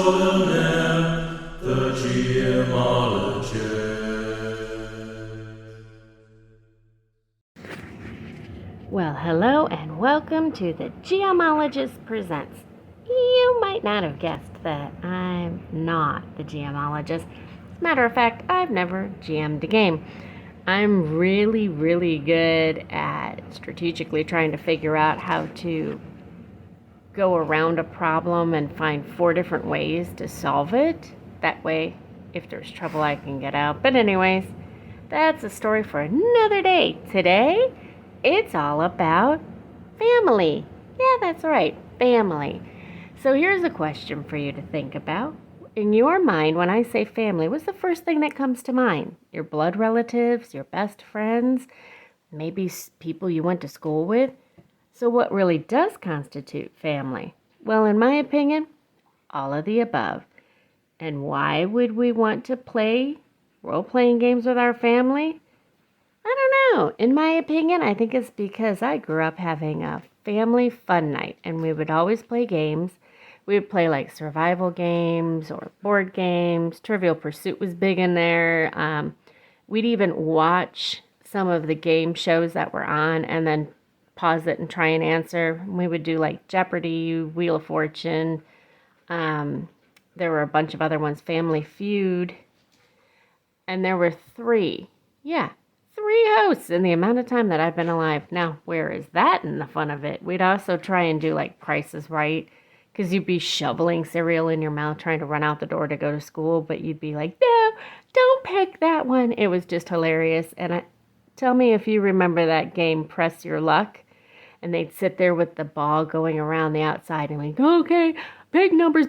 extraordinaire, the GMologist. Well, hello and welcome to the GMologist Presents. You might not have guessed that I'm not the GMologist. As a matter of fact, I've never GM'd a game. I'm really good at strategically trying to figure out how to go around a problem and find 4 different ways to solve it. That way, if there's trouble, I can get out. But anyways, that's a story for another day. Today, it's all about family. Yeah, that's right, family. So here's a question for you to think about. In your mind, when I say family, what's the first thing that comes to mind? Your blood relatives, your best friends, maybe people you went to school with? So what really does constitute family? Well, in my opinion, all of the above. And why would we want to play role-playing games with our family? I don't know. In my opinion, I think it's because I grew up having a family fun night, and we would always play games. We would play like survival games or board games. Trivial Pursuit was big in there. We'd even watch some of the game shows that were on and then pause it and try and answer. We would do like Jeopardy, Wheel of Fortune. There were a bunch of other ones, Family Feud. And there were 3 hosts in the amount of time that I've been alive. Now, where is that in the fun of it? We'd also try and do like Price is Right, because you'd be shoveling cereal in your mouth trying to run out the door to go to school, but you'd be like, no, don't pick that one. It was just hilarious. And tell me if you remember that game, Press Your Luck. And they'd sit there with the ball going around the outside and like, okay, big numbers,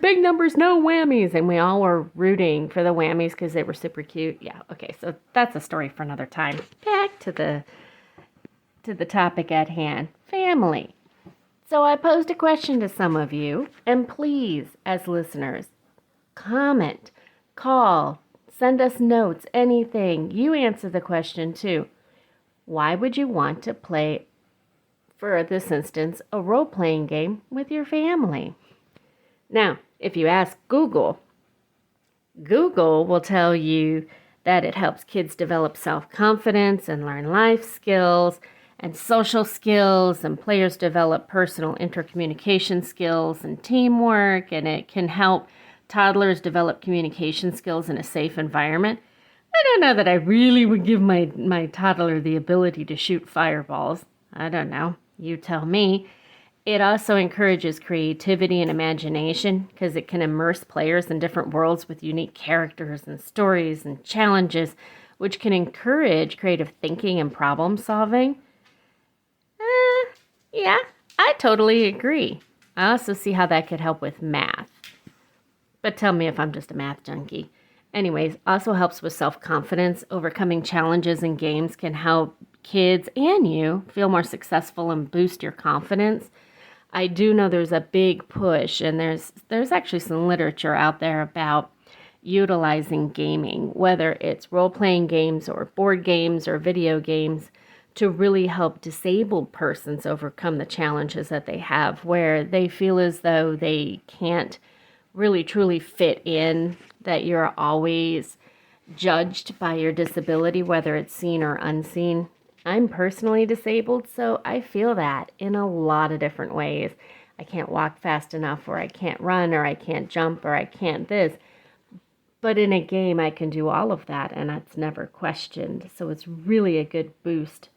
no whammies. And we all were rooting for the whammies because they were super cute. Yeah, okay, so that's a story for another time. Back to the topic at hand, family. So I posed a question to some of you, and please, as listeners, comment, call, send us notes, anything. You answer the question too. Why would you want to play, for this instance, a role-playing game with your family? Now, if you ask Google will tell you that it helps kids develop self-confidence and learn life skills and social skills, and players develop personal intercommunication skills and teamwork, and it can help toddlers develop communication skills in a safe environment. I don't know that I really would give my toddler the ability to shoot fireballs. I don't know. You tell me. It also encourages creativity and imagination because it can immerse players in different worlds with unique characters and stories and challenges, which can encourage creative thinking and problem solving. Yeah, I totally agree. I also see how that could help with math. But tell me if I'm just a math junkie. Anyways, also helps with self-confidence. Overcoming challenges in games can help kids and you feel more successful and boost your confidence. I do know there's a big push, and there's actually some literature out there about utilizing gaming, whether it's role-playing games or board games or video games, to really help disabled persons overcome the challenges that they have, where they feel as though they can't really truly fit in, that you're always judged by your disability, whether it's seen or unseen. I'm personally disabled, so I feel that in a lot of different ways. I can't walk fast enough, or I can't run, or I can't jump, or I can't this. But in a game, I can do all of that, and that's never questioned. So it's really a good boost,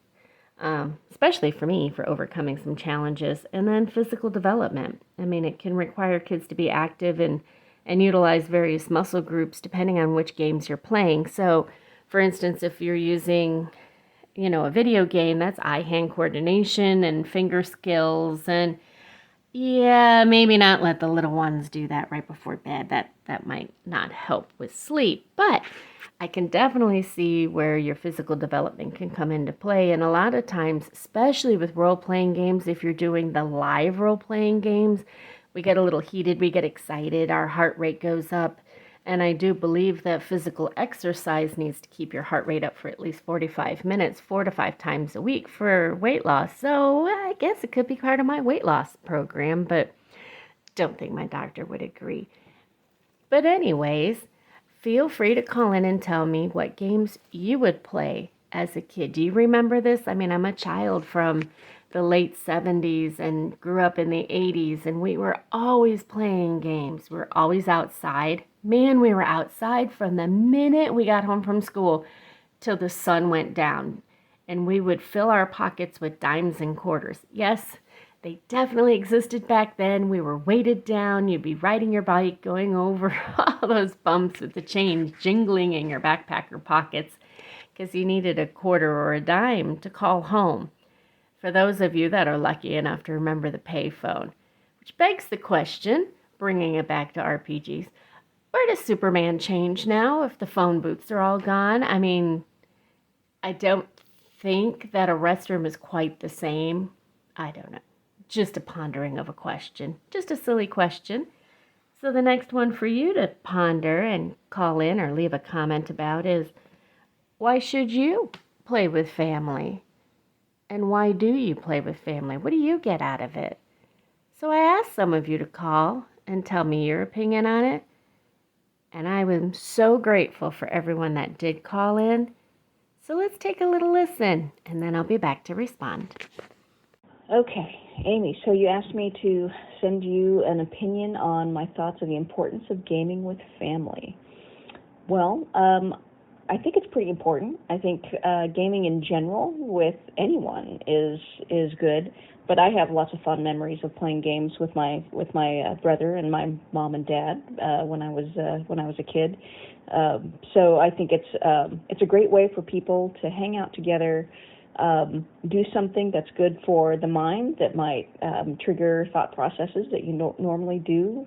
especially for me, for overcoming some challenges. And then physical development. I mean, it can require kids to be active and utilize various muscle groups depending on which games you're playing. So, for instance, if you're using a video game, that's eye-hand coordination and finger skills. And yeah, maybe not let the little ones do that right before bed. That might not help with sleep. But I can definitely see where your physical development can come into play. And a lot of times, especially with role-playing games, if you're doing the live role-playing games, we get a little heated, we get excited, our heart rate goes up. And I do believe that physical exercise needs to keep your heart rate up for at least 45 minutes, 4 to 5 times a week for weight loss. So I guess it could be part of my weight loss program, but don't think my doctor would agree. But anyways, feel free to call in and tell me what games you would play as a kid. Do you remember this? I mean, I'm a child from the late 70s and grew up in the 80s, and we were always playing games. We were always outside. Man, we were outside from the minute we got home from school till the sun went down. And we would fill our pockets with dimes and quarters. Yes, they definitely existed back then. We were weighted down. You'd be riding your bike, going over all those bumps with the change jingling in your backpack or pockets because you needed a quarter or a dime to call home. For those of you that are lucky enough to remember the payphone, which begs the question, bringing it back to RPGs, where does Superman change now if the phone booths are all gone? I mean, I don't think that a restroom is quite the same. I don't know. Just a pondering of a question. Just a silly question. So the next one for you to ponder and call in or leave a comment about is, why should you play with family? And why do you play with family? What do you get out of it? So I asked some of you to call and tell me your opinion on it. And I am so grateful for everyone that did call in. So let's take a little listen, and then I'll be back to respond. Okay, Amy, so you asked me to send you an opinion on my thoughts on the importance of gaming with family. Well, I think it's pretty important. I think gaming in general with anyone is good, but I have lots of fond memories of playing games with my brother and my mom and dad when I was a kid. So I think it's a great way for people to hang out together, do something that's good for the mind that might trigger thought processes that you normally do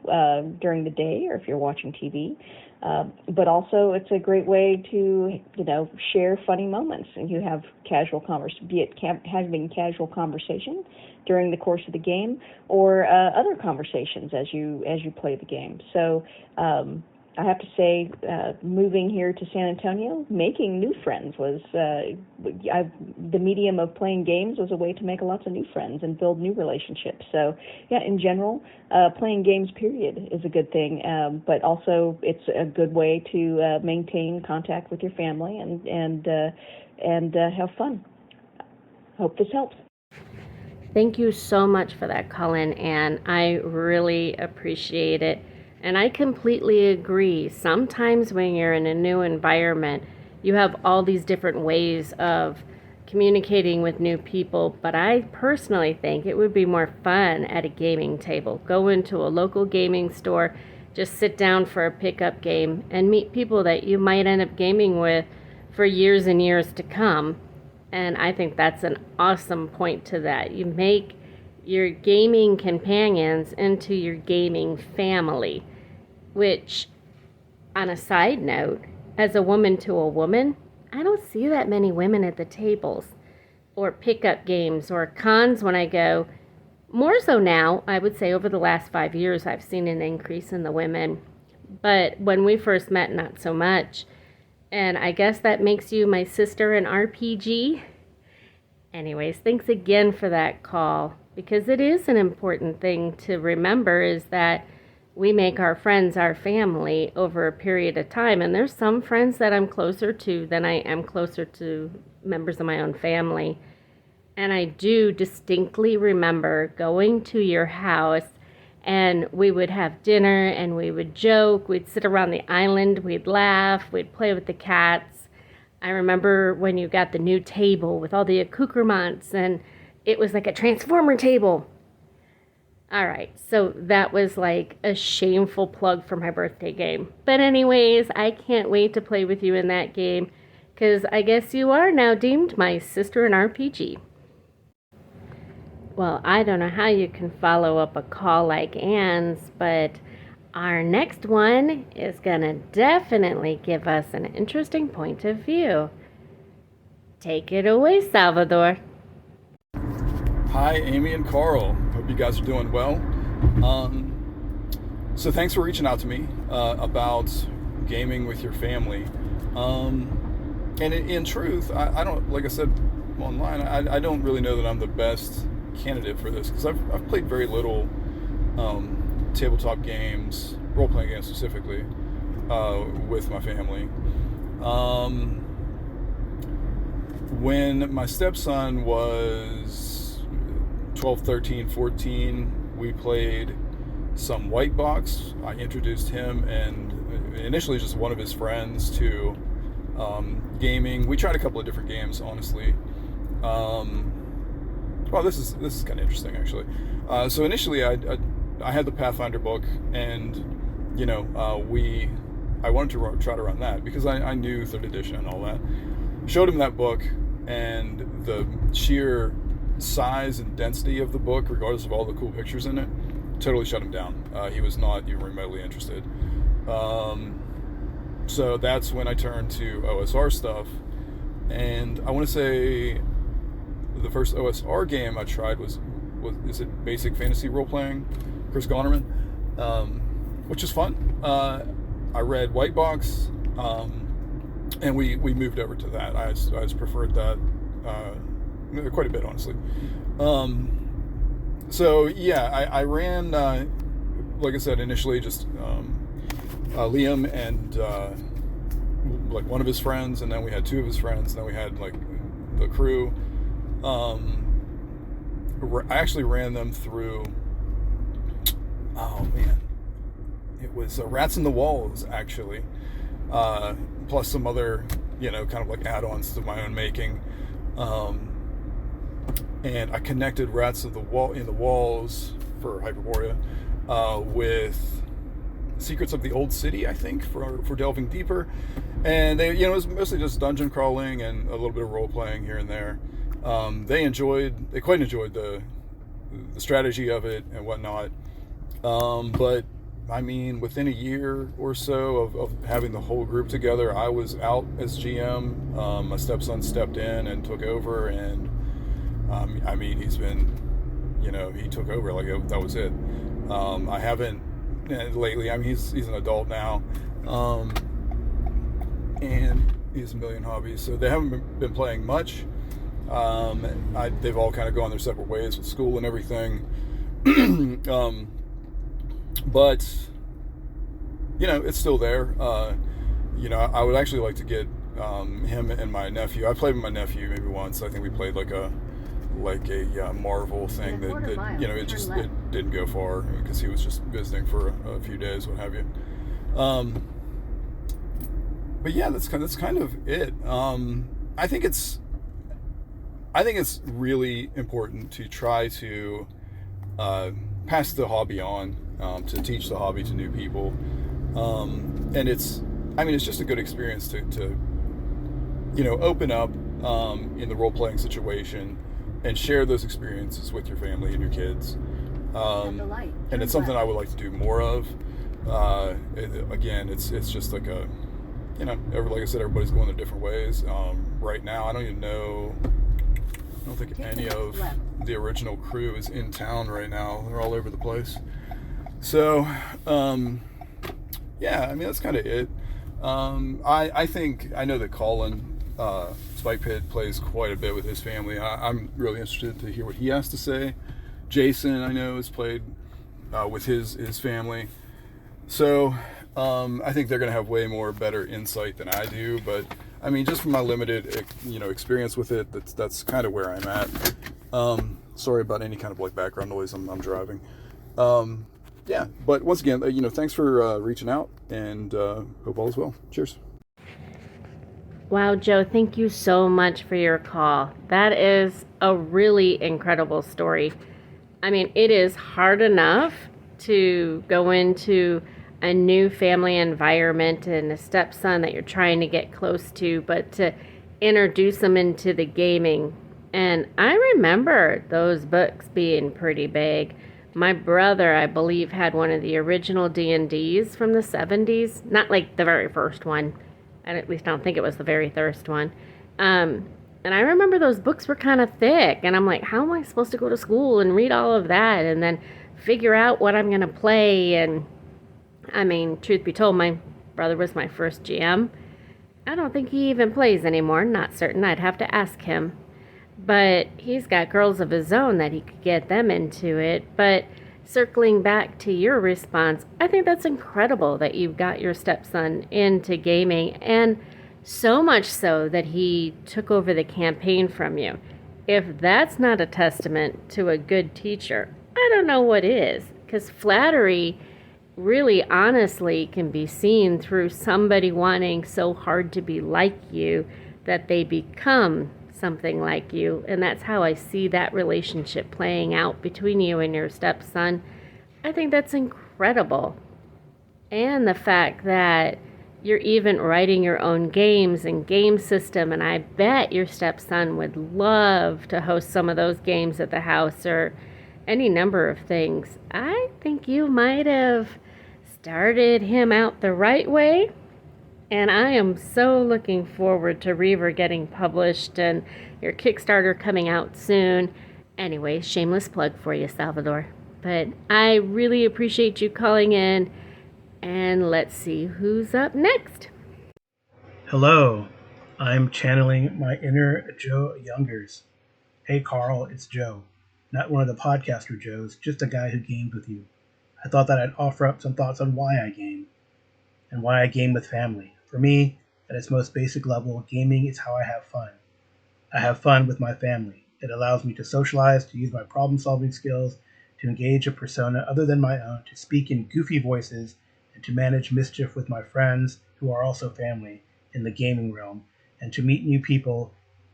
during the day or if you're watching TV. But also it's a great way to, share funny moments, and you have having casual conversation during the course of the game or other conversations as you play the game. So I have to say, moving here to San Antonio, making new friends was, the medium of playing games was a way to make lots of new friends and build new relationships. So, yeah, in general, playing games, period, is a good thing. But also, it's a good way to maintain contact with your family and have fun. Hope this helps. Thank you so much for that, Colin, and I really appreciate it. And I completely agree. Sometimes when you're in a new environment, you have all these different ways of communicating with new people, but I personally think it would be more fun at a gaming table. Go into a local gaming store, just sit down for a pickup game, and meet people that you might end up gaming with for years and years to come. And I think that's an awesome point to that. You make your gaming companions into your gaming family, which, on a side note, as a woman to a woman, I don't see that many women at the tables or pickup games or cons when I go. More so now, I would say over the last 5 years, I've seen an increase in the women. But when we first met, not so much. And I guess that makes you my sister in RPG. Anyways, thanks again for that call, because it is an important thing to remember is that we make our friends our family over a period of time. And there's some friends that I'm closer to than I am closer to members of my own family. And I do distinctly remember going to your house, and we would have dinner and we would joke. We'd sit around the island. We'd laugh. We'd play with the cats. I remember when you got the new table with all the accoutrements, and it was like a transformer table. All right, so that was like a shameful plug for my birthday game. But anyways, I can't wait to play with you in that game, because I guess you are now deemed my sister in RPG. Well, I don't know how you can follow up a call like Anne's, but our next one is going to definitely give us an interesting point of view. Take it away, Salvador. Hi, Amy and Carl. Hope you guys are doing well. So thanks for reaching out to me about gaming with your family. And in truth, I don't, like I said online, I don't really know that I'm the best candidate for this, because I've played very little tabletop games role-playing games specifically with my family. When my stepson was 12, 13, 14, we played some white box. I introduced him and initially just one of his friends to gaming. We tried a couple of different games, honestly. Well, this is kind of interesting, actually. So initially, I had the Pathfinder book, and I wanted to try to run that because I knew 3rd edition and all that. Showed him that book, and the sheer size and density of the book, regardless of all the cool pictures in it, totally shut him down. He was not even remotely interested. So that's when I turned to OSR stuff, and I want to say the first OSR game I tried was is it Basic Fantasy Role Playing, Chris Gonnerman, which is fun. I read White Box, and we moved over to that. I just preferred that quite a bit, honestly. So yeah, I ran, like I said, initially just Liam and like one of his friends, and then we had 2 of his friends, and then we had like the crew. I actually ran them through, oh man, it was Rats in the Walls, actually, plus some other, kind of like add-ons to my own making. And I connected Rats in the Walls for Hyperborea with Secrets of the Old City, I think, for delving deeper. And they, it was mostly just dungeon crawling and a little bit of role playing here and there. They quite enjoyed the strategy of it and whatnot. But I mean, within a year or so of having the whole group together, I was out as GM. My stepson stepped in and took over, and I mean, he's been, he took over like that was it. I haven't lately. I mean, he's an adult now, and he has a million hobbies, so they haven't been playing much. They've all kind of gone their separate ways with school and everything. But it's still there. I would actually like to get him and my nephew. I played with my nephew maybe once. I think we played like a Marvel thing that it didn't go far because he was just visiting for a few days, what have you. But yeah, that's kind of it. I think it's really important to try to pass the hobby on, to teach the hobby to new people, and it's just a good experience to open up in the role-playing situation and share those experiences with your family and your kids. And it's something I would like to do more of. Again, it's just like a, like I said, everybody's going their different ways. Right now, I don't think any of the original crew is in town right now. They're all over the place. So, yeah, that's kind of it. I know that Colin Spike Pit plays quite a bit with his family. I'm really interested to hear what he has to say. Jason, I know, has played with his family. So I think they're going to have way more better insight than I do. But just from my limited experience with it, that's kind of where I'm at. Sorry about any kind of like background noise. I'm driving. Yeah, but once again, thanks for reaching out, and hope all is well. Cheers. Wow, Joe, thank you so much for your call. That is a really incredible story. It is hard enough to go into a new family environment and a stepson that you're trying to get close to, but to introduce them into the gaming. And I remember those books being pretty big. My brother, I believe, had one of the original D&Ds from the 70s. Not like the very first one. At least I don't think it was the very first one. And I remember those books were kind of thick. And I'm like, how am I supposed to go to school and read all of that and then figure out what I'm going to play? And truth be told, my brother was my first GM. I don't think he even plays anymore. Not certain. I'd have to ask him. But he's got girls of his own that he could get them into it. But circling back to your response, I think that's incredible that you've got your stepson into gaming, and so much so that he took over the campaign from you. If that's not a testament to a good teacher, I don't know what is, because flattery really honestly can be seen through somebody wanting so hard to be like you that they become something like you. And that's how I see that relationship playing out between you and your stepson. I think that's incredible. And the fact that you're even writing your own games and game system, and I bet your stepson would love to host some of those games at the house or any number of things. I think you might have started him out the right way, and I am so looking forward to Reaver getting published and your Kickstarter coming out soon. Anyway, shameless plug for you, Salvador. But I really appreciate you calling in, and let's see who's up next. Hello, I'm channeling my inner Joe Youngers. Hey Carl, it's Joe. Not one of the podcaster Joes, just a guy who games with you. I thought that I'd offer up some thoughts on why I game, and why I game with family. For me, at its most basic level, gaming is how I have fun. I have fun with my family. It allows me to socialize, to use my problem-solving skills, to engage a persona other than my own, to speak in goofy voices, and to manage mischief with my friends, who are also family, in the gaming realm, and to meet new people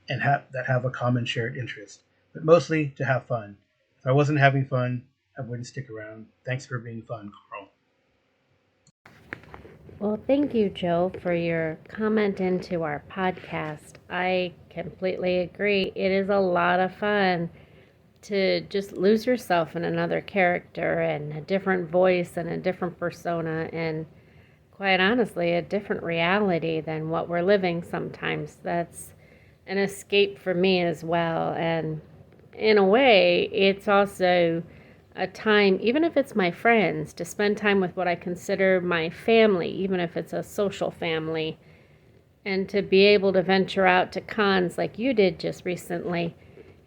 and that have a common shared interest. But mostly to have fun. If I wasn't having fun, I wouldn't stick around. Thanks for being fun, Carl. Well, thank you, Joe, for your comment into our podcast. I completely agree. It is a lot of fun to just lose yourself in another character and a different voice and a different persona and, quite honestly, a different reality than what we're living sometimes. That's an escape for me as well. And in a way, it's also a time, even if it's my friends, to spend time with what I consider my family, even if it's a social family, and to be able to venture out to cons like you did just recently.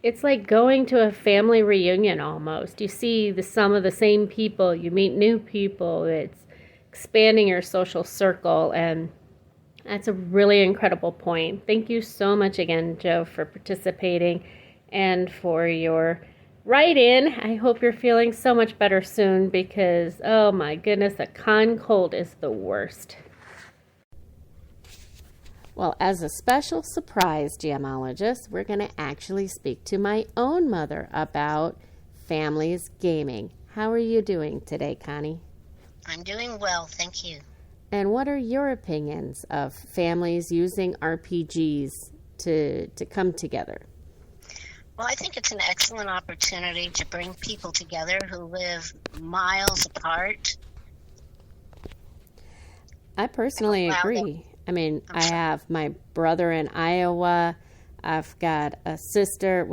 It's like going to a family reunion almost. You see some of the same people, you meet new people, it's expanding your social circle, and that's a really incredible point. Thank you so much again, Joe, for participating and for your write-in. I hope you're feeling so much better soon because, oh my goodness, a con cold is the worst. Well, as a special surprise, GMologist, we're going to actually speak to my own mother about families gaming. How are you doing today, Connie? I'm doing well, thank you. And what are your opinions of families using RPGs to come together? Well, I think it's an excellent opportunity to bring people together who live miles apart. I personally agree. I mean, I have my brother in Iowa. I've got a sister,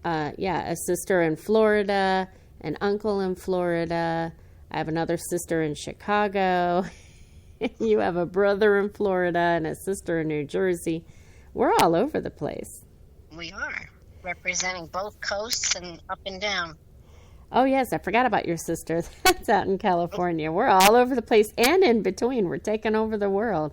a sister in Florida, an uncle in Florida. I have another sister in Chicago. You have a brother in Florida and a sister in New Jersey. We're all over the place. We are, representing both coasts and up and down. Oh, yes, I forgot about your sister. That's out in California. We're all over the place and in between. We're taking over the world.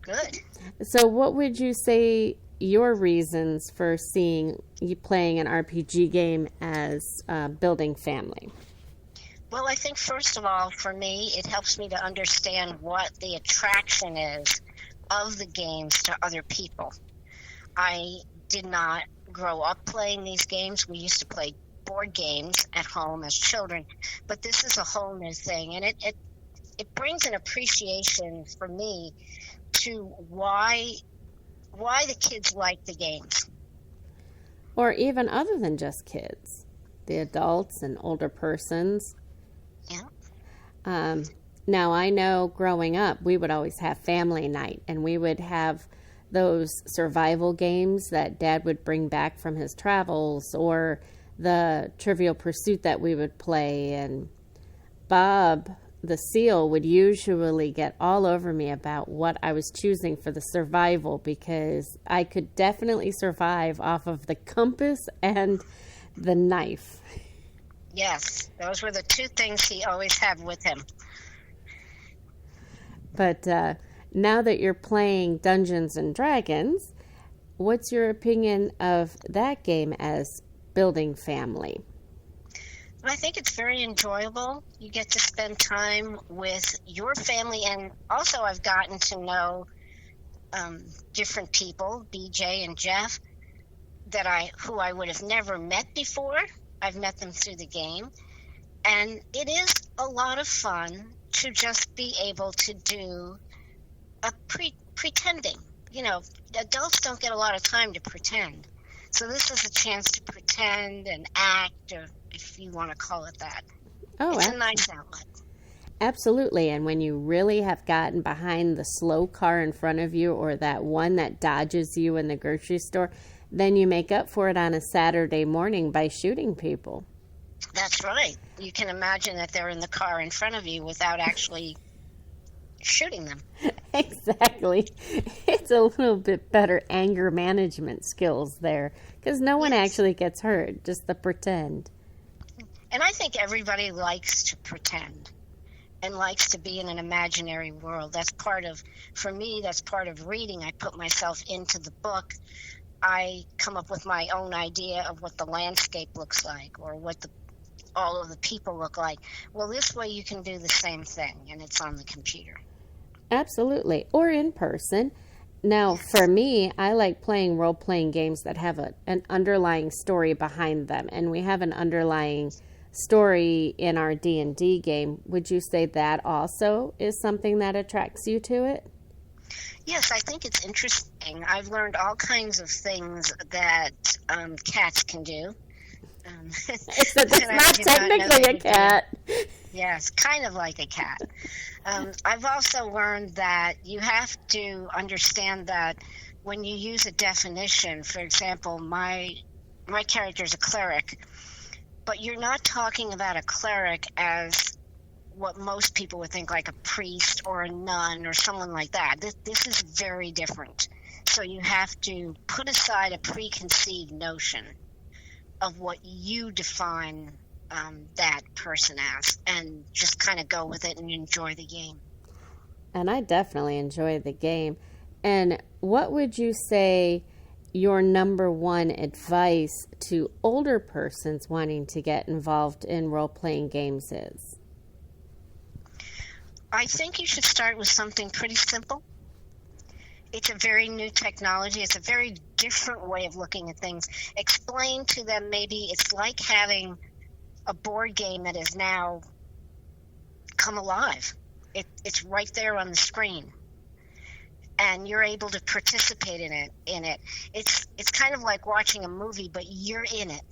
Good. So what would you say your reasons for seeing you playing an RPG game as building family? Well, I think, first of all, for me, it helps me to understand what the attraction is of the games to other people. I did not grow up playing these games. We used to play board games at home as children, but this is a whole new thing, and it brings an appreciation for me to why the kids like the games. Or even other than just kids, the adults and older persons. Yeah. Now, I know growing up, we would always have family night, and we would have those survival games that Dad would bring back from his travels, or the Trivial Pursuit that we would play. And Bob, the seal, would usually get all over me about what I was choosing for the survival, because I could definitely survive off of the compass and the knife. Yes, those were the two things he always had with him. But now that you're playing Dungeons and Dragons, what's your opinion of that game as building family? I think it's very enjoyable. You get to spend time with your family, and also I've gotten to know different people, BJ and Jeff, who I would have never met before. I've met them through the game, and it is a lot of fun to just be able to do a pretending. You know, adults don't get a lot of time to pretend. So this is a chance to pretend and act, or if you want to call it that. Oh, it's a nice outlet. Absolutely. And when you really have gotten behind the slow car in front of you or that one that dodges you in the grocery store, then you make up for it on a Saturday morning by shooting people. That's right. You can imagine that they're in the car in front of you without actually shooting them. Exactly. It's a little bit better anger management skills there because no one actually gets hurt, just the pretend. And I think everybody likes to pretend and likes to be in an imaginary world. That's part of reading. I put myself into the book. I come up with my own idea of what the landscape looks like or what all of the people look like. Well, this way you can do the same thing, and it's on the computer. Absolutely. Or in person. Now, for me, I like playing role-playing games that have an underlying story behind them, and we have an underlying story in our D&D game. Would you say that also is something that attracts you to it? Yes, I think it's interesting. I've learned all kinds of things that cats can do. It's not technically a cat. Yes, kind of like a cat. I've also learned that you have to understand that when you use a definition, for example, my character is a cleric, but you're not talking about a cleric as what most people would think, like a priest or a nun or someone like that. This is very different. So you have to put aside a preconceived notion of what you define that person as and just kind of go with it and enjoy the game. And I definitely enjoy the game. And what would you say your number one advice to older persons wanting to get involved in role-playing games is? I think you should start with something pretty simple. It's a very new technology. It's a very different way of looking at things. Explain to them maybe it's like having a board game that has now come alive. It's right there on the screen. And you're able to participate in it. It's kind of like watching a movie, but you're in it.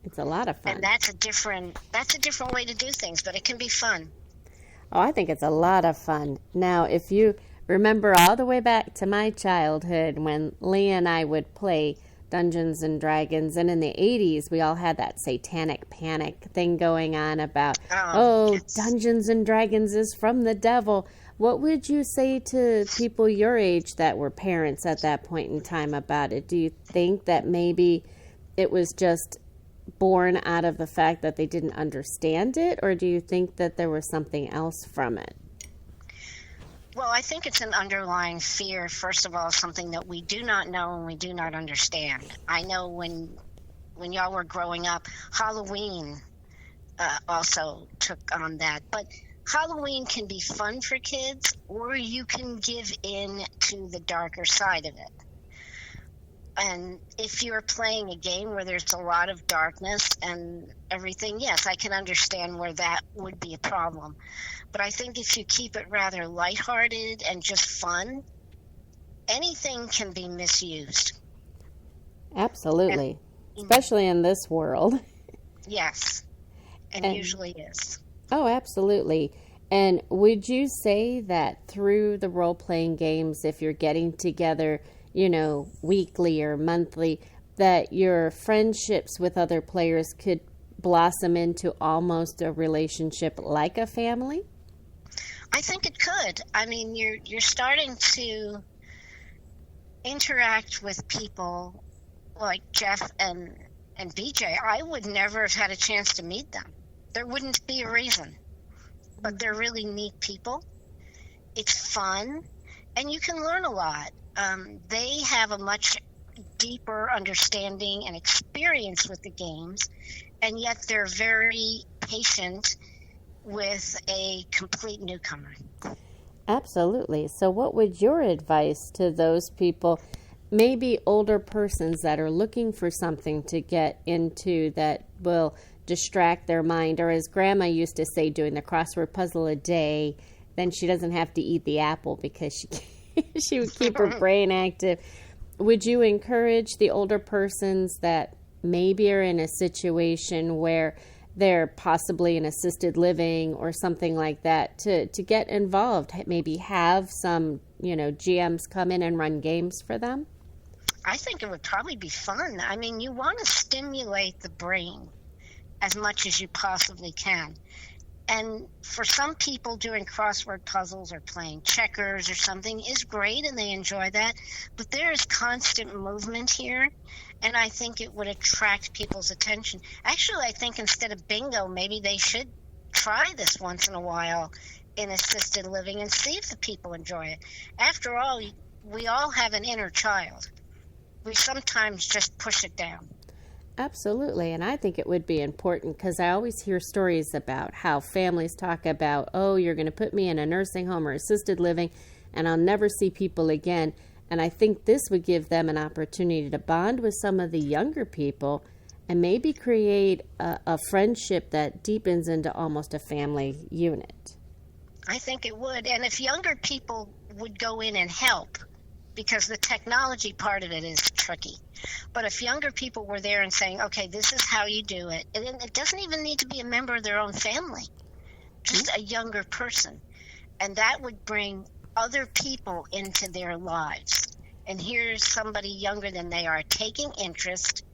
It's a lot of fun. And that's a different way to do things, but it can be fun. Oh, I think it's a lot of fun. Now, if you remember all the way back to my childhood when Leah and I would play Dungeons and Dragons, and in the 80s we all had that satanic panic thing going on about, yes. Dungeons and Dragons is from the devil. What would you say to people your age that were parents at that point in time about it? Do you think that maybe it was just born out of the fact that they didn't understand it, or do you think that there was something else from it? Well, I think it's an underlying fear, first of all, something that we do not know and we do not understand. I know when y'all were growing up, Halloween also took on that. But Halloween can be fun for kids, or you can give in to the darker side of it. And if you're playing a game where there's a lot of darkness and everything, yes, I can understand where that would be a problem. But I think if you keep it rather lighthearted and just fun, anything can be misused. Absolutely. Especially in this world. Yes. And usually is. Oh, absolutely. And would you say that through the role-playing games, if you're getting together, weekly or monthly, that your friendships with other players could blossom into almost a relationship like a family? I think it could. I mean, you're starting to interact with people like Jeff and and BJ, I would never have had a chance to meet them. There wouldn't be a reason. But they're really neat people. It's fun, and you can learn a lot. They have a much deeper understanding and experience with the games, and yet they're very patient with a complete newcomer. Absolutely. So what would your advice to those people, maybe older persons that are looking for something to get into that will distract their mind, or as Grandma used to say, doing the crossword puzzle a day, then she doesn't have to eat the apple because she would keep her brain active. Would you encourage the older persons that maybe are in a situation where they're possibly in assisted living or something like that to get involved, maybe have some, GMs come in and run games for them? I think it would probably be fun. I mean, you want to stimulate the brain as much as you possibly can. And for some people, doing crossword puzzles or playing checkers or something is great, and they enjoy that. But there is constant movement here, and I think it would attract people's attention. Actually, I think instead of bingo, maybe they should try this once in a while in assisted living and see if the people enjoy it. After all, we all have an inner child. We sometimes just push it down. Absolutely, and I think it would be important because I always hear stories about how families talk about, oh, you're going to put me in a nursing home or assisted living and I'll never see people again. And I think this would give them an opportunity to bond with some of the younger people and maybe create a friendship that deepens into almost a family unit. I think it would, and if younger people would go in and help, because the technology part of it is tricky. But if younger people were there and saying, okay, this is how you do it, and it doesn't even need to be a member of their own family, just a younger person. And that would bring other people into their lives. And here's somebody younger than they are taking interest,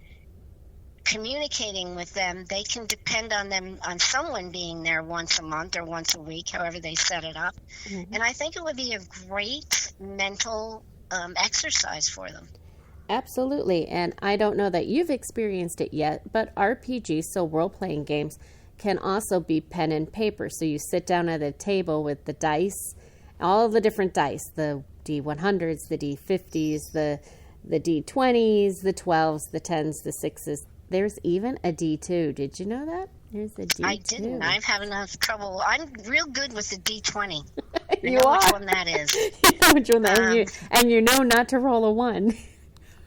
communicating with them. They can depend on them, on someone being there once a month or once a week, however they set it up. Mm-hmm. And I think it would be a great mental exercise for them. Absolutely. And I don't know that you've experienced it yet, but RPGs, so role-playing games, can also be pen and paper. So you sit down at a table with the dice, all the different dice, the D100s, the D50s, the D20s, the 12s, the 10s, the 6s. There's even a D2. Did you know that? There's a D2. I didn't. I've had enough trouble. I'm real good with the D20. You are? Which one that is. You know which one that is. And you know not to roll a 1.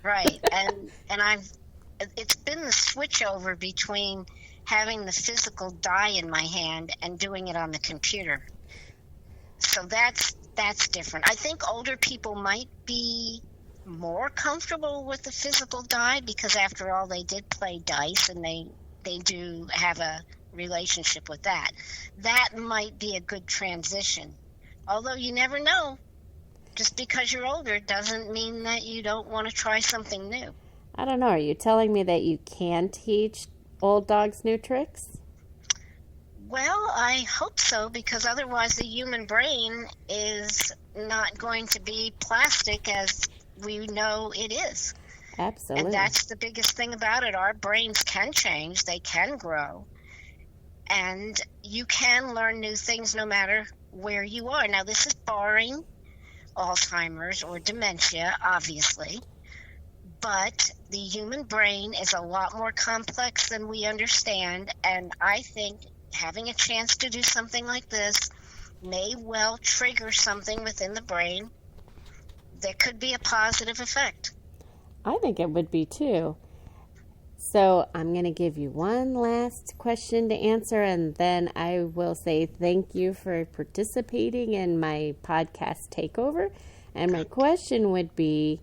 Right. And it's been the switch over between having the physical die in my hand and doing it on the computer. So that's different. I think older people might be more comfortable with the physical die because, after all, they did play dice and they do have a relationship with that. That might be a good transition. Although you never know. Just because you're older doesn't mean that you don't want to try something new. I don't know. Are you telling me that you can teach old dogs new tricks? Well, I hope so, because otherwise the human brain is not going to be plastic as we know it is. Absolutely. And that's the biggest thing about it. Our brains can change. They can grow. And you can learn new things no matter where you are. Now, this is barring Alzheimer's or dementia, obviously. But the human brain is a lot more complex than we understand. And I think having a chance to do something like this may well trigger something within the brain that could be a positive effect. I think it would be too. So I'm going to give you one last question to answer, and then I will say thank you for participating in my podcast takeover. And my question would be,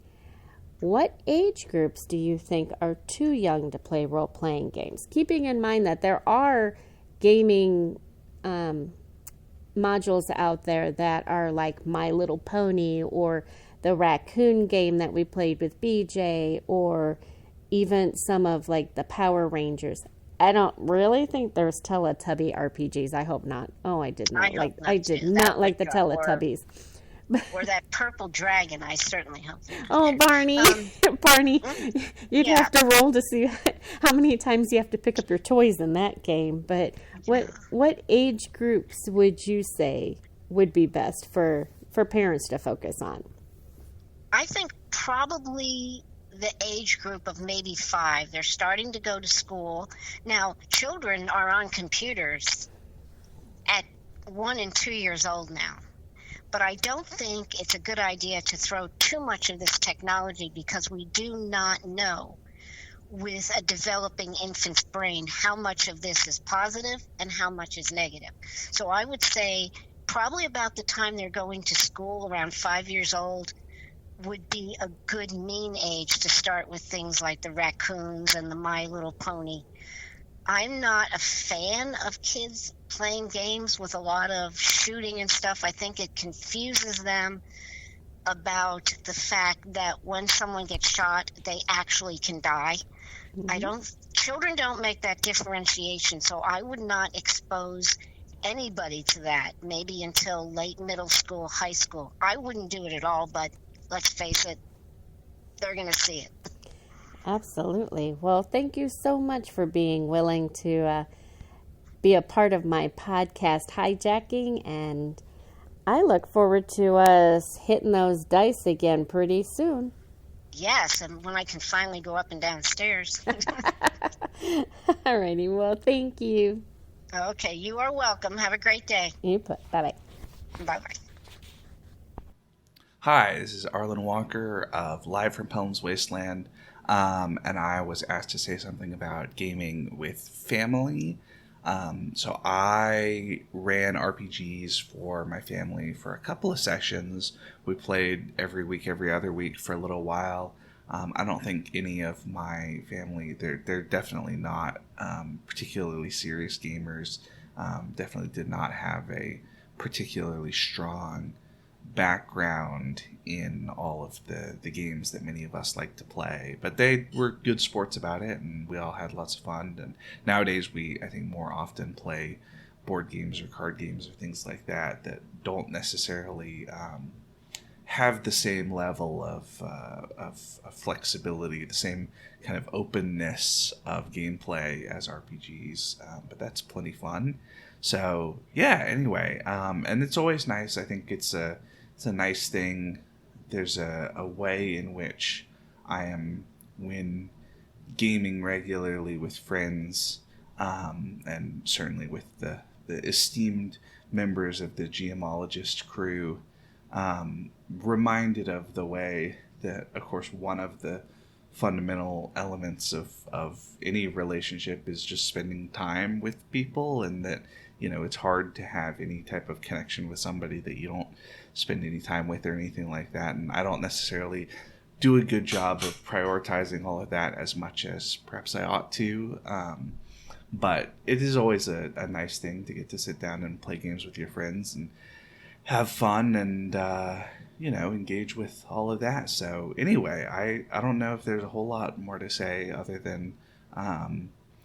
what age groups do you think are too young to play role-playing games? Keeping in mind that there are gaming modules out there that are like My Little Pony, or the raccoon game that we played with BJ, or even some of like the Power Rangers. I don't really think there's Teletubby RPGs. I hope not. Oh, I did not like the Teletubbies. Or that purple dragon, I certainly hope. Oh, Barney, Barney, you'd yeah. have to roll to see how many times you have to pick up your toys in that game. But what age groups would you say would be best for parents to focus on? I think probably the age group of maybe 5. They're starting to go to school. Now, children are on computers at 1 and 2 years old now. But I don't think it's a good idea to throw too much of this technology, because we do not know with a developing infant's brain how much of this is positive and how much is negative. So I would say probably about the time they're going to school, around 5 years old, would be a good mean age to start with things like the raccoons and the My Little Pony. I'm not a fan of kids playing games with a lot of shooting and stuff. I think it confuses them about the fact that when someone gets shot, they actually can die. Children don't make that differentiation, so I would not expose anybody to that, maybe until late middle school, high school. I wouldn't do it at all, but let's face it, they're going to see it. Absolutely. Well, thank you so much for being willing to be a part of my podcast, Hijacking, and I look forward to us hitting those dice again pretty soon. Yes, and when I can finally go up and down stairs. Alrighty, well, thank you. Okay, you are welcome. Have a great day. Bye-bye. Bye-bye. Hi, this is Arlen Walker of Live from Pelham's Wasteland, and I was asked to say something about gaming with family. So I ran RPGs for my family for a couple of sessions. We played every week, every other week for a little while. I don't think any of my family, they're definitely not particularly serious gamers. Definitely did not have a particularly strong background in all of the games that many of us like to play, but they were good sports about it, and we all had lots of fun. And nowadays we, I think, more often play board games or card games or things like that don't necessarily have the same level of flexibility, the same kind of openness of gameplay as RPGs, but that's plenty fun. So yeah, anyway, and it's always nice. I think it's a nice thing. There's a way in which I am, when gaming regularly with friends, and certainly with the esteemed members of the GMologist crew, reminded of the way that, of course, one of the fundamental elements of any relationship is just spending time with people, and that, you know, it's hard to have any type of connection with somebody that you don't spend any time with or anything like that. And I don't necessarily do a good job of prioritizing all of that as much as perhaps I ought to. But it is always a nice thing to get to sit down and play games with your friends and have fun and, engage with all of that. So anyway, I don't know if there's a whole lot more to say other than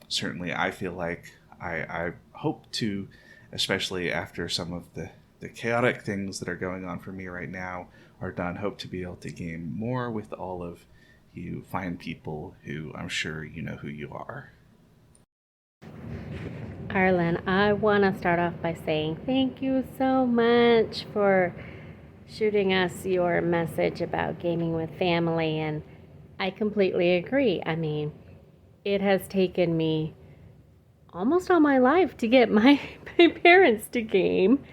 certainly I feel like I hope to, especially after some of the chaotic things that are going on for me right now are done, hope to be able to game more with all of you fine people who I'm sure you know who you are. Arlen, I want to start off by saying thank you so much for shooting us your message about gaming with family, and I completely agree. I mean, it has taken me almost all my life to get my parents to game.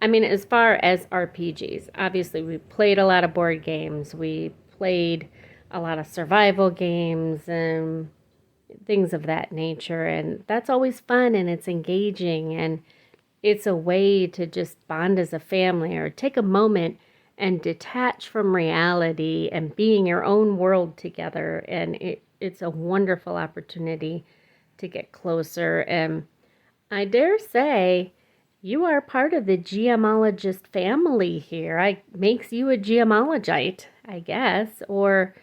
I mean, as far as RPGs, obviously we played a lot of board games, we played a lot of survival games and things of that nature, and that's always fun and it's engaging and it's a way to just bond as a family or take a moment and detach from reality and be in your own world together, and it's a wonderful opportunity to get closer. And I dare say you are part of the GMologist family here. Makes you a GMologite, I guess, or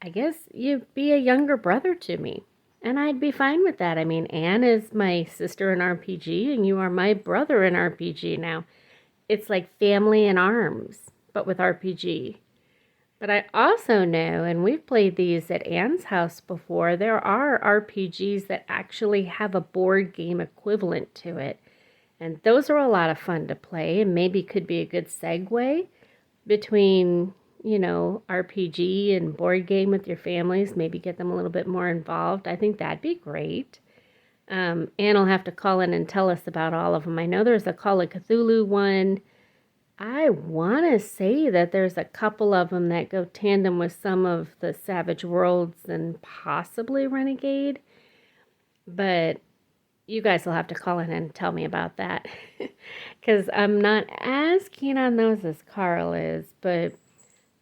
I guess you'd be a younger brother to me, and I'd be fine with that. I mean, Anne is my sister in RPG, and you are my brother in RPG now. It's like family in arms. but with RPG. But I also know, and we've played these at Anne's house before, there are RPGs that actually have a board game equivalent to it. And those are a lot of fun to play and maybe could be a good segue between, RPG and board game with your families. Maybe get them a little bit more involved. I think that'd be great. Anne will have to call in and tell us about all of them. I know there's a Call of Cthulhu one. I want to say that there's a couple of them that go tandem with some of the Savage Worlds and possibly Renegade. But you guys will have to call in and tell me about that. Because I'm not as keen on those as Carl is. But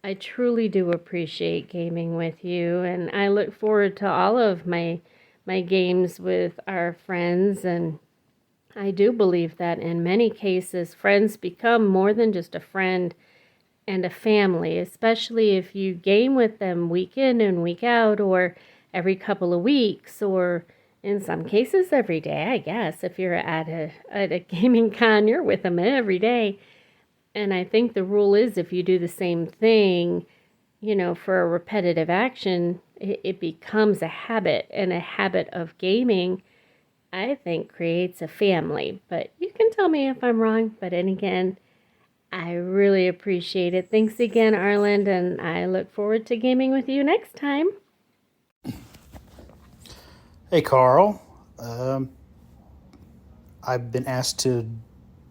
I truly do appreciate gaming with you. And I look forward to all of my games with our friends. And I do believe that in many cases, friends become more than just a friend and a family, especially if you game with them week in and week out, or every couple of weeks, or in some cases every day, I guess. If you're at a gaming con, you're with them every day. And I think the rule is if you do the same thing, for a repetitive action, it becomes a habit, and a habit of gaming, I think, creates a family. But you can tell me if I'm wrong. But then again, I really appreciate it. Thanks again, Arland, and I look forward to gaming with you next time. Hey, Carl. I've been asked to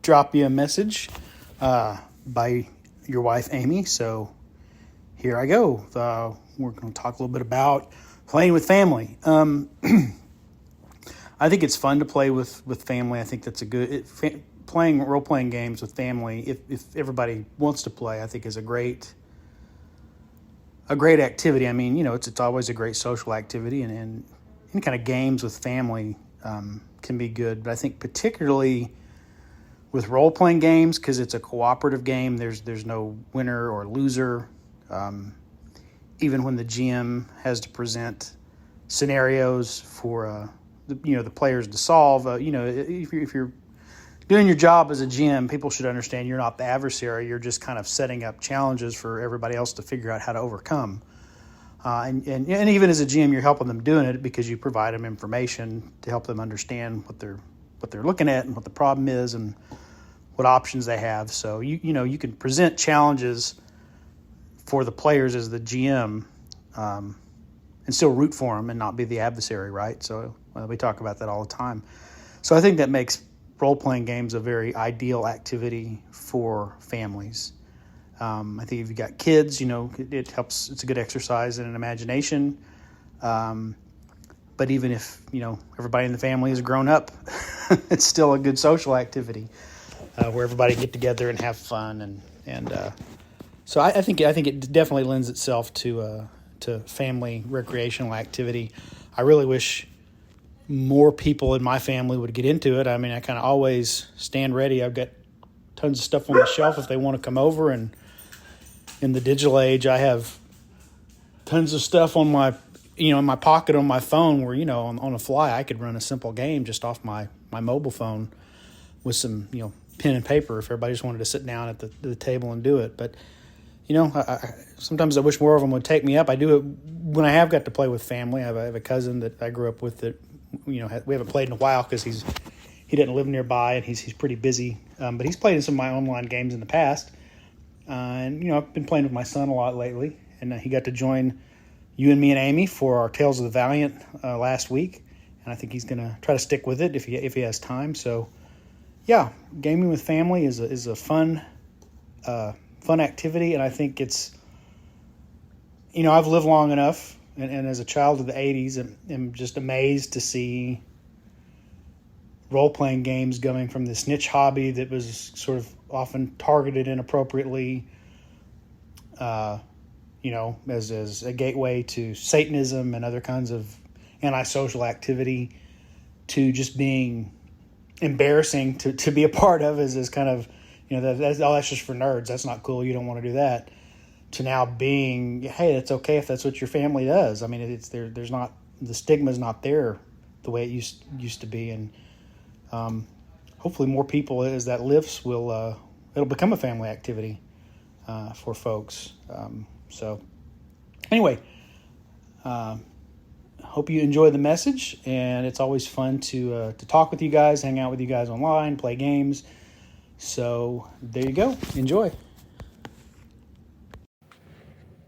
drop you a message by your wife, Amy, so here I go. We're going to talk a little bit about playing with family. I think it's fun to play with family. I think that's a good playing role-playing games with family. If everybody wants to play, I think is a great activity. I mean, it's always a great social activity, and any kind of games with family can be good. But I think particularly with role-playing games, because it's a cooperative game, there's no winner or loser. Even when the GM has to present scenarios for the players to solve, if you're doing your job as a GM, people should understand you're not the adversary. You're just kind of setting up challenges for everybody else to figure out how to overcome. And even as a GM, you're helping them doing it because you provide them information to help them understand what they're looking at and what the problem is and what options they have. So you can present challenges for the players as the GM and still root for them and not be the adversary, right? So we talk about that all the time. So I think that makes role-playing games a very ideal activity for families. I think if you've got kids, it helps. It's a good exercise in an imagination. But even if, everybody in the family is grown up, it's still a good social activity where everybody get together and have fun. So I think it definitely lends itself to family recreational activity. I really wish more people in my family would get into it. I mean, I kind of always stand ready. I've got tons of stuff on the shelf if they want to come over. And in the digital age, I have tons of stuff on my, in my pocket on my phone where, on a fly, I could run a simple game just off my mobile phone with some, pen and paper if everybody just wanted to sit down at the table and do it. But, sometimes I wish more of them would take me up. I do it when I have got to play with family. I have a cousin that I grew up with that, we haven't played in a while because he didn't live nearby and he's pretty busy. But he's played in some of my online games in the past. And I've been playing with my son a lot lately, and he got to join you and me and Amy for our Tales of the Valiant last week, and I think he's going to try to stick with it if he has time. So, yeah, gaming with family is a fun activity, and I think it's I've lived long enough, and as a child of the '80s, I'm just amazed to see role-playing games going from this niche hobby that was sort of often targeted inappropriately, as a gateway to Satanism and other kinds of antisocial activity, to just being embarrassing to be a part of as kind of, that's just for nerds. That's not cool. You don't want to do that. To now being, hey, it's okay if that's what your family does. I mean, it's there. There's not, the stigma is not there the way it used to be, and hopefully more people as that lifts will it'll become a family activity. for folks. So anyway, hope you enjoy the message, and it's always fun to talk with you guys, hang out with you guys online, play games. So there you go. Enjoy.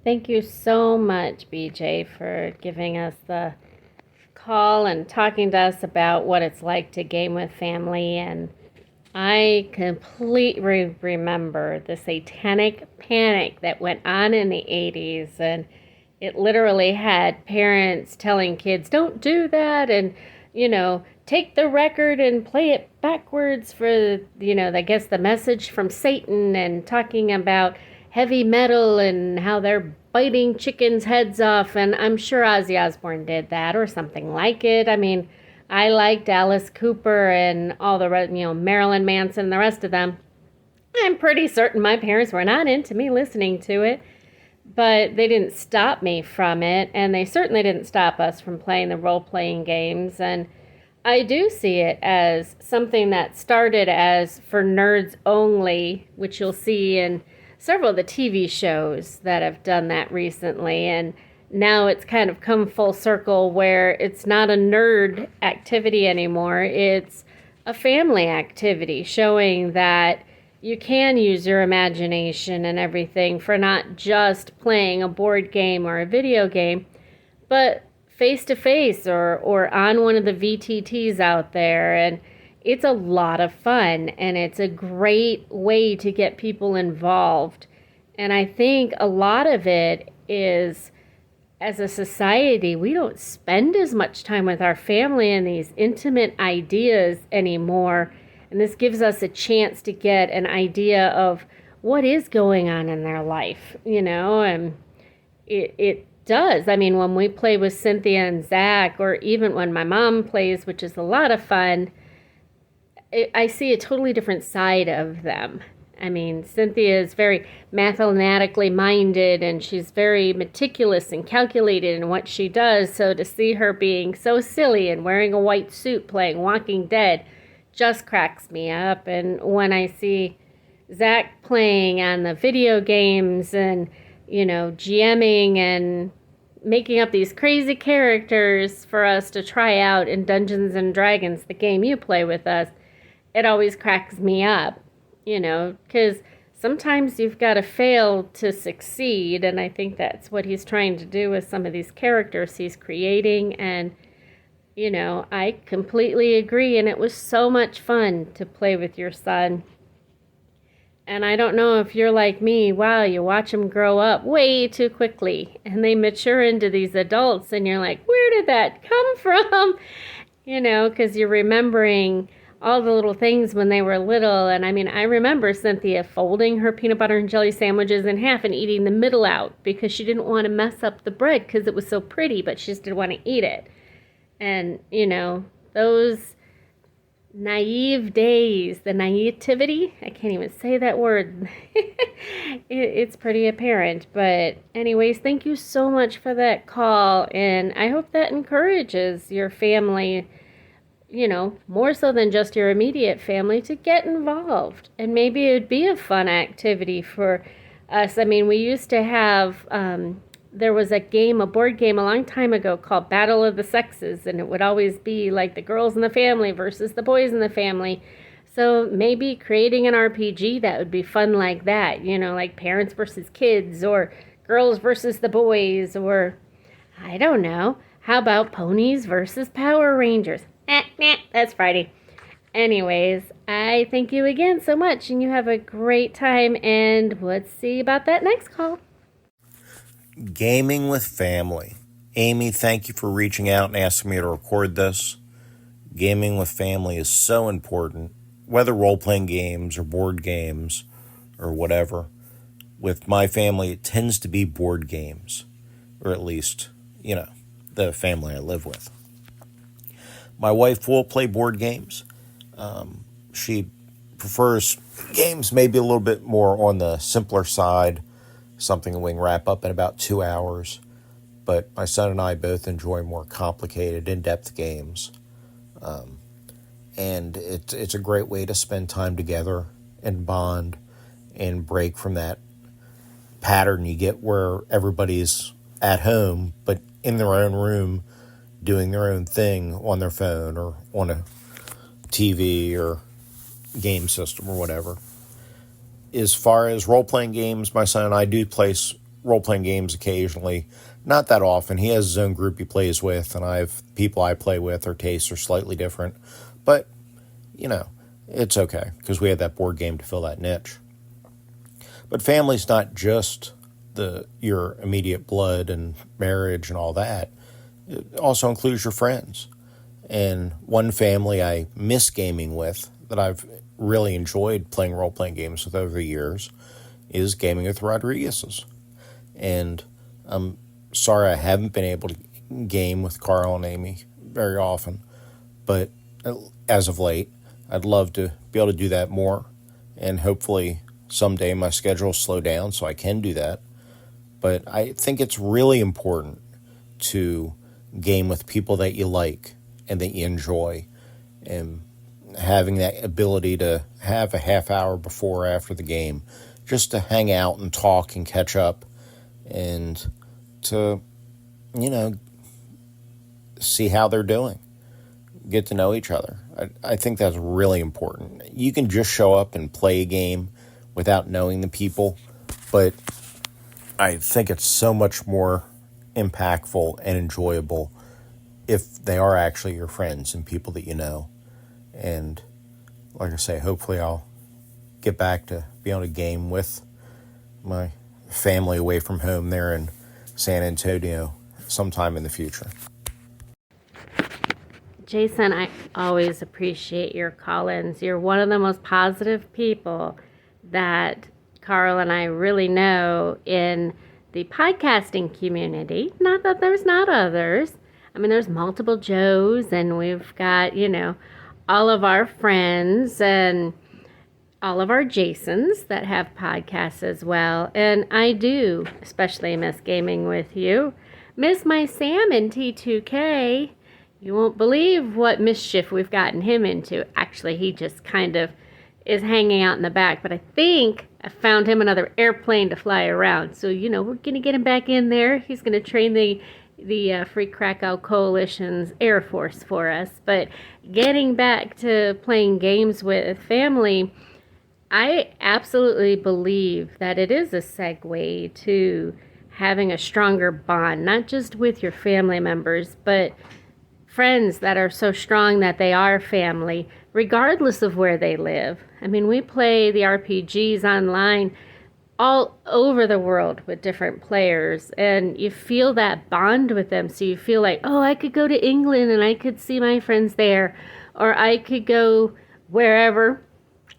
Thank you so much, BJ, for giving us the call and talking to us about what it's like to game with family. And I completely remember the satanic panic that went on in the 80s, and it literally had parents telling kids, don't do that, and, take the record and play it backwards for, I guess the message from Satan, and talking about heavy metal and how they're biting chickens' heads off. And I'm sure Ozzy Osbourne did that or something like it. I mean, I liked Alice Cooper and all the rest, Marilyn Manson and the rest of them. I'm pretty certain my parents were not into me listening to it, but they didn't stop me from it, and they certainly didn't stop us from playing the role-playing games. And I do see it as something that started as for nerds only, which you'll see in several of the TV shows that have done that recently, and now it's kind of come full circle where it's not a nerd activity anymore. It's a family activity, showing that you can use your imagination and everything for not just playing a board game or a video game, but face-to-face or on one of the VTTs out there. And it's a lot of fun, and it's a great way to get people involved. And I think a lot of it is, as a society, we don't spend as much time with our family and these intimate ideas anymore. And this gives us a chance to get an idea of what is going on in their life, and it does. I mean, when we play with Cynthia and Zach, or even when my mom plays, which is a lot of fun, I see a totally different side of them. I mean, Cynthia is very mathematically minded, and she's very meticulous and calculated in what she does. So to see her being so silly and wearing a white suit playing Walking Dead just cracks me up. And when I see Zach playing on the video games and, GMing and making up these crazy characters for us to try out in Dungeons and Dragons, the game you play with us, it always cracks me up, because sometimes you've got to fail to succeed. And I think that's what he's trying to do with some of these characters he's creating. And, I completely agree. And it was so much fun to play with your son. And I don't know if you're like me. Wow, you watch them grow up way too quickly, and they mature into these adults, and you're like, where did that come from? Because you're remembering all the little things when they were little. And I mean, I remember Cynthia folding her peanut butter and jelly sandwiches in half and eating the middle out because she didn't want to mess up the bread because it was so pretty, but she just didn't want to eat it. And, those naive days, the naivety, I can't even say that word. It's pretty apparent. But anyways, thank you so much for that call. And I hope that encourages your family, more so than just your immediate family, to get involved. And maybe it would be a fun activity for us. I mean, we used to have, there was a board game a long time ago called Battle of the Sexes, and it would always be like the girls in the family versus the boys in the family. So maybe creating an RPG that would be fun like that, like parents versus kids, or girls versus the boys, or I don't know. How about ponies versus Power Rangers? That's Friday. Anyways, I thank you again so much, and you have a great time, and let's see about that next call. Gaming with family. Amy, thank you for reaching out and asking me to record this. Gaming with family is so important, whether role-playing games or board games or whatever. With my family, it tends to be board games, or at least, the family I live with. My wife will play board games. She prefers games maybe a little bit more on the simpler side, something we can wrap up in about 2 hours. But my son and I both enjoy more complicated, in-depth games. And it's a great way to spend time together and bond and break from that pattern you get where everybody's at home, but in their own room, doing their own thing on their phone or on a TV or game system or whatever. As far as role-playing games, my son and I do play role-playing games occasionally. Not that often. He has his own group he plays with, and I have people I play with. Our tastes are slightly different. But, it's okay, because we have that board game to fill that niche. But family's not just your immediate blood and marriage and all that. It also includes your friends. And one family I miss gaming with that I've really enjoyed playing role-playing games with over the years is gaming with Rodriguez's. And I'm sorry I haven't been able to game with Carl and Amy very often, but as of late, I'd love to be able to do that more, and hopefully someday my schedule will slow down so I can do that. But I think it's really important to game with people that you like and that you enjoy, and having that ability to have a half hour before or after the game just to hang out and talk and catch up and to, see how they're doing, get to know each other. I think that's really important. You can just show up and play a game without knowing the people, but I think it's so much more impactful and enjoyable if they are actually your friends and people that you know. And like I say, hopefully I'll get back to being able to game with my family away from home there in San Antonio sometime in the future. Jason, I always appreciate your call-ins. You're one of the most positive people that Carl and I really know in the podcasting community. Not that there's not others. I mean, there's multiple Joes, and we've got, all of our friends and all of our Jasons that have podcasts as well. And I do especially miss gaming with you. Miss my Sam in T2K. You won't believe what mischief we've gotten him into. Actually, he just kind of is hanging out in the back. But I think I found him another airplane to fly around. So, we're going to get him back in there. He's going to train the Free Krakow Coalition's Air Force for us. But getting back to playing games with family, I absolutely believe that it is a segue to having a stronger bond, not just with your family members, but friends that are so strong that they are family, regardless of where they live. I mean, we play the RPGs online all over the world with different players, and you feel that bond with them. So you feel like, oh, I could go to England and I could see my friends there, or I could go wherever.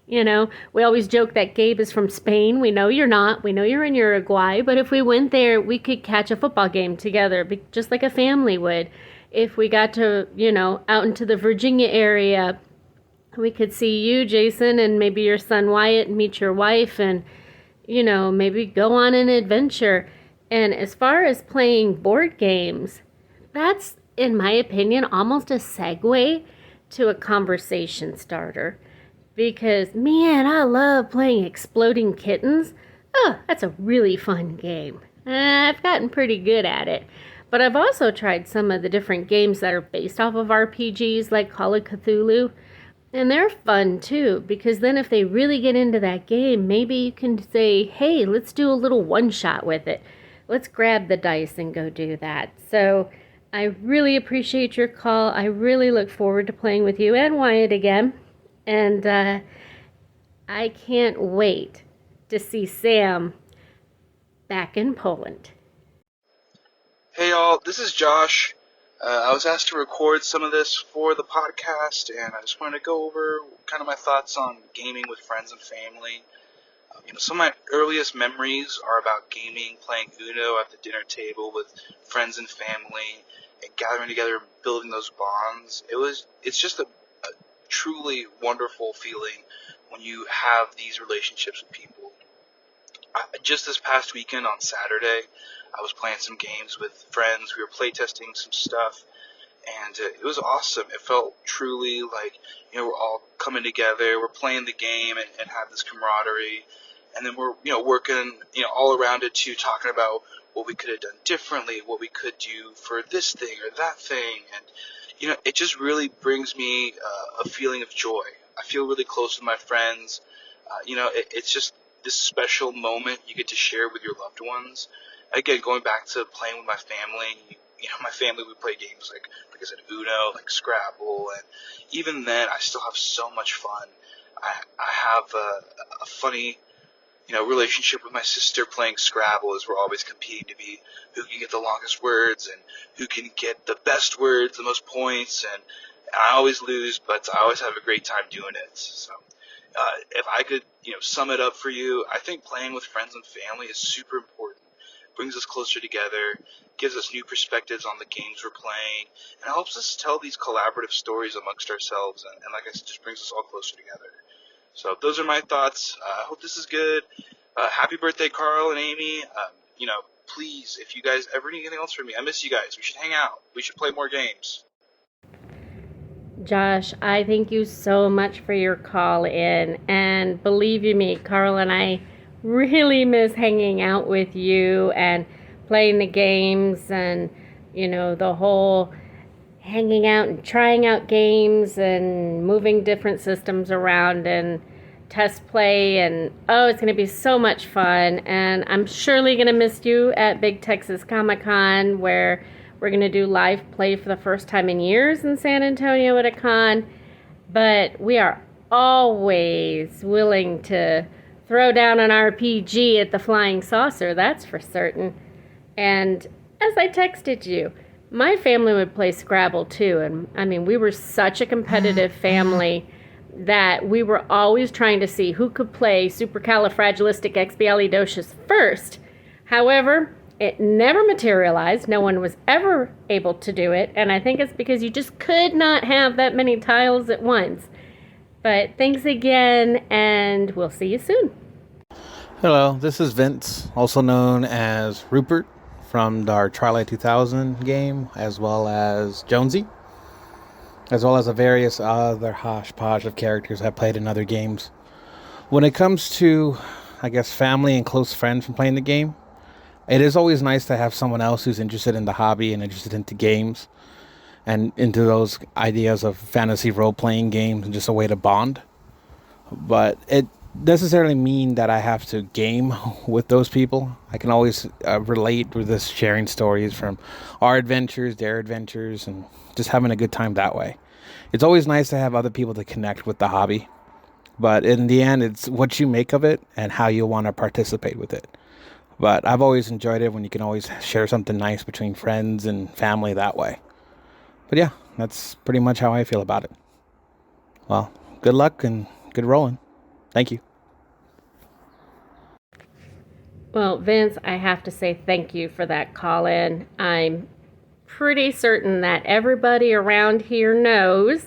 We always joke that Gabe is from Spain. We know you're not. We know you're in Uruguay. But if we went there, we could catch a football game together, just like a family would. If we got to, out into the Virginia area, we could see you, Jason, and maybe your son Wyatt, and meet your wife, and maybe go on an adventure. And as far as playing board games, that's, in my opinion, almost a segue to a conversation starter. Because, man, I love playing Exploding Kittens. Oh, that's a really fun game. I've gotten pretty good at it. But I've also tried some of the different games that are based off of RPGs, like Call of Cthulhu. And they're fun too, because then if they really get into that game, maybe you can say, hey, let's do a little one-shot with it. Let's grab the dice and go do that. So I really appreciate your call. I really look forward to playing with you and Wyatt again. And I can't wait to see Sam back in Poland. Hey y'all, this is Josh. I was asked to record some of this for the podcast, and I just wanted to go over kind of my thoughts on gaming with friends and family. Some of my earliest memories are about gaming, playing Uno at the dinner table with friends and family, and gathering together and building those bonds. It's just a truly wonderful feeling when you have these relationships with people. Just this past weekend on Saturday, I was playing some games with friends. We were playtesting some stuff, and it was awesome. It felt truly like, we're all coming together, we're playing the game and have this camaraderie. and then we're working all around it too, talking about what we could have done differently, what we could do for this thing or that thing, and it just really brings me a feeling of joy. I feel really close with my friends. It's just this special moment you get to share with your loved ones. Again, going back to playing with my family, my family, we play games like I said, Uno, like Scrabble, and even then, I still have so much fun. I have a funny, relationship with my sister playing Scrabble, as we're always competing to be who can get the longest words and who can get the best words, the most points, and I always lose, but I always have a great time doing it. So, if I could, sum it up for you, I think playing with friends and family is super important. Brings us closer together, gives us new perspectives on the games we're playing, and helps us tell these collaborative stories amongst ourselves, and like I said, just brings us all closer together. So those are my thoughts. I hope this is good. Happy birthday, Carl and Amy. Please, if you guys ever need anything else from me, I miss you guys. We should hang out. We should play more games. Josh, I thank you so much for your call in, and believe you me, Carl and I really miss hanging out with you and playing the games and, the whole hanging out and trying out games and moving different systems around and test play. And, it's going to be so much fun. And I'm surely going to miss you at Big Texas Comic-Con, where we're going to do live play for the first time in years in San Antonio at a con. But we are always willing to throw down an RPG at the Flying Saucer, that's for certain. And as I texted you, my family would play Scrabble too. And we were such a competitive family that we were always trying to see who could play supercalifragilisticexpialidocious first. However, it never materialized. No one was ever able to do it. And I think it's because you just could not have that many tiles at once. But thanks again, and we'll see you soon. Hello, this is Vince, also known as Rupert from our Twilight 2000 game, as well as Jonesy, as well as a various other hodgepodge of characters I've played in other games. When it comes to, family and close friends from playing the game, it is always nice to have someone else who's interested in the hobby and interested into games and into those ideas of fantasy role-playing games and just a way to bond. But it necessarily mean that I have to game with those people. I can always relate with this sharing stories from our adventures, their adventures, and just having a good time that way. It's always nice to have other people to connect with the hobby. But in the end, it's what you make of it and how you want to participate with it. But I've always enjoyed it when you can always share something nice between friends and family that way. But yeah, that's pretty much how I feel about it. Well, good luck and good rolling. Thank you. Well, Vince, I have to say thank you for that call in. I'm pretty certain that everybody around here knows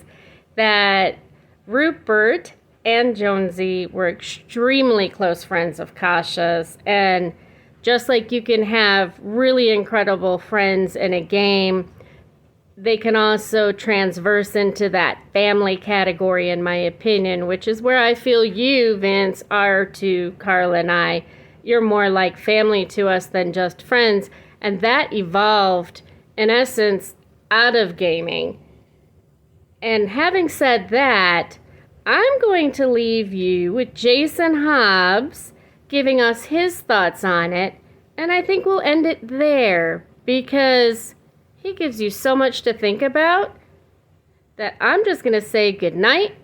that Rupert and Jonesy were extremely close friends of Kasha's, and just like you can have really incredible friends in a game, they can also transverse into that family category, in my opinion, which is where I feel you, Vince, are to Carl and I. You're more like family to us than just friends, and that evolved, in essence, out of gaming. And having said that, I'm going to leave you with Jason Hobbs giving us his thoughts on it, and I think we'll end it there, because he gives you so much to think about that I'm just going to say good night,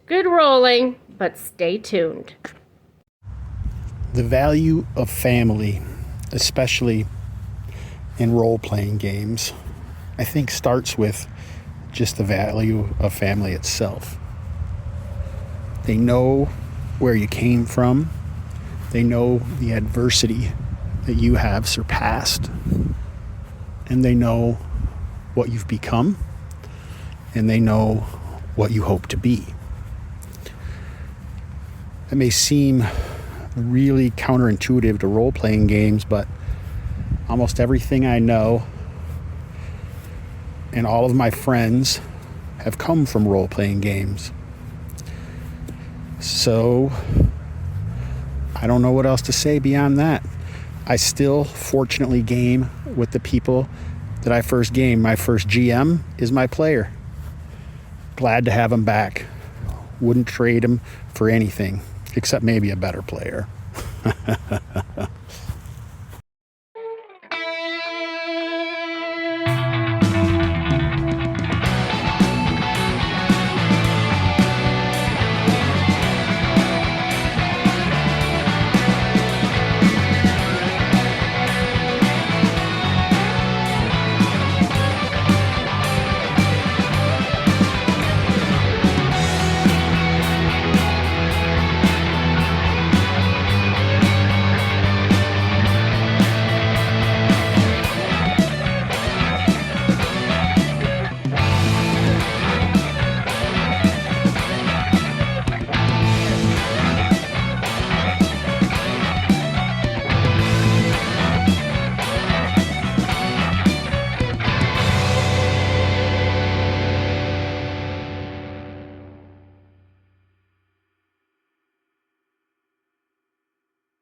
good rolling, but stay tuned. The value of family, especially in role-playing games, I think starts with just the value of family itself. They know where you came from. They know the adversity that you have surpassed. And they know what you've become. And they know what you hope to be. It may seem really counterintuitive to role-playing games, but almost everything I know and all of my friends have come from role-playing games. So I don't know what else to say beyond that. I still fortunately game with the people that I first gamed. My first GM is my player. Glad to have him back. Wouldn't trade him for anything, except maybe a better player.